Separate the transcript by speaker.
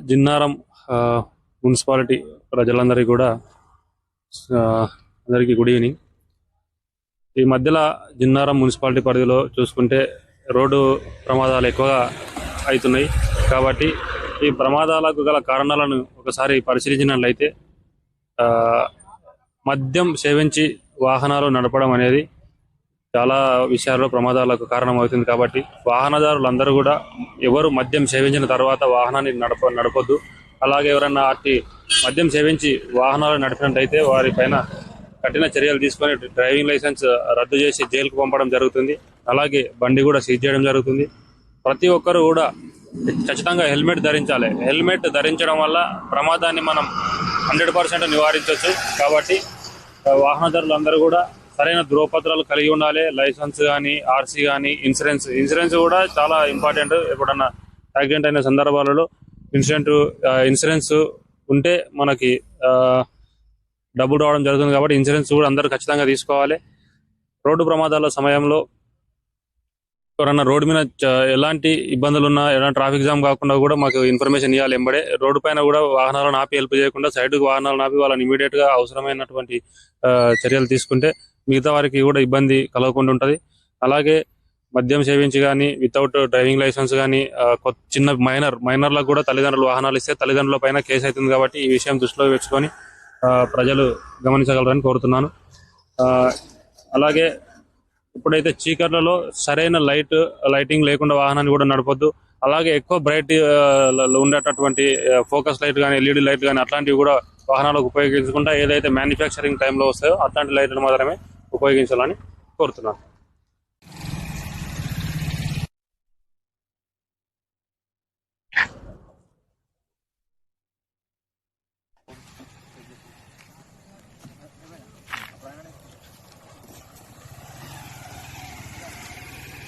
Speaker 1: Jinnaram municipality ప్రజలందరికీ కూడా అందరికీ గుడ్ ఈవినింగ్. ఈ మధ్యలో జిన్నారం మున్సిపాలిటీ పరిధిలో చూసుకుంటే రోడ్డు ప్రమాదాలు ఎక్కువగా అవుతున్నాయి. కాబట్టి ఈ ప్రమాదాలకు గల కారణాలను ఒకసారి పరిశీలించినట్లయితే మద్యం సేవించి వాహనాలు నడపడం అనేది చాలా విషయాల్లో ప్రమాదాలకు కారణమవుతుంది. కాబట్టి వాహనదారులందరూ కూడా ఎవరు మద్యం సేవించిన తర్వాత వాహనాన్ని నడపొద్దు. అలాగే ఎవరైనా మద్యం సేవించి వాహనాలు నడిపినట్టయితే వారిపైన కఠిన చర్యలు తీసుకొని డ్రైవింగ్ లైసెన్స్ రద్దు చేసి జైలుకు పంపడం జరుగుతుంది. అలాగే బండి కూడా సీజ్ చేయడం జరుగుతుంది. ప్రతి ఒక్కరు కూడా ఖచ్చితంగా హెల్మెట్ ధరించాలి. హెల్మెట్ ధరించడం వల్ల ప్రమాదాన్ని మనం 100% నివారించవచ్చు. కాబట్టి వాహనదారులందరూ కూడా సరైన ధృవపత్రాలు కలిగి ఉండాలి. లైసెన్స్ కానీ, ఆర్సీ కానీ, ఇన్సూరెన్స్ కూడా చాలా ఇంపార్టెంట్. ఎప్పుడన్నా యాక్సిడెంట్ అయిన సందర్భాలలో ఇన్సూరెన్స్ ఉంటే మనకి డబ్బులు రావడం జరుగుతుంది. కాబట్టి ఇన్సూరెన్స్ కూడా అందరూ ఖచ్చితంగా తీసుకోవాలి. రోడ్డు ప్రమాదాల సమయంలో ఎవరన్నా రోడ్డు మీద ఎలాంటి ఇబ్బందులు ఉన్నా, ఎలాంటి ట్రాఫిక్ జామ్ కాకుండా కూడా మాకు ఇన్ఫర్మేషన్ ఇవ్వాలి. ఎంబడే రోడ్డు పైన కూడా వాహనాలను ఆపి హెల్ప్ చేయకుండా సైడ్కు వాహనాలను ఆపి వాళ్ళని ఇమీడియట్ గా అవసరమైనటువంటి చర్యలు తీసుకుంటే మిగతా వారికి కూడా ఇబ్బంది కలగకుండా ఉంటుంది. అలాగే మద్యం సేవించి కానీ, వితౌట్ డ్రైవింగ్ లైసెన్స్ కానీ, చిన్న మైనర్లకు కూడా తల్లిదండ్రులు వాహనాలు ఇస్తే తల్లిదండ్రుల పైన కేసు అవుతుంది. కాబట్టి ఈ విషయం దృష్టిలో పెట్టుకొని ప్రజలు గమనించగలరని కోరుతున్నాను. అలాగే ఇప్పుడైతే చీకట్లలో సరైన లైటింగ్ లేకుండా వాహనాన్ని కూడా నడపొద్దు. అలాగే ఎక్కువ బ్రైట్ ఉండేటటువంటి ఫోకస్ లైట్ కానీ, ఎల్ఈడి లైట్ కానీ అట్లాంటివి కూడా వాహనాలకు ఉపయోగించకుండా ఏదైతే మ్యానుఫ్యాక్చరింగ్ టైంలో వస్తాయో అట్లాంటి లైట్లు మాత్రమే ఉపయోగించాలని కోరుతున్నాను.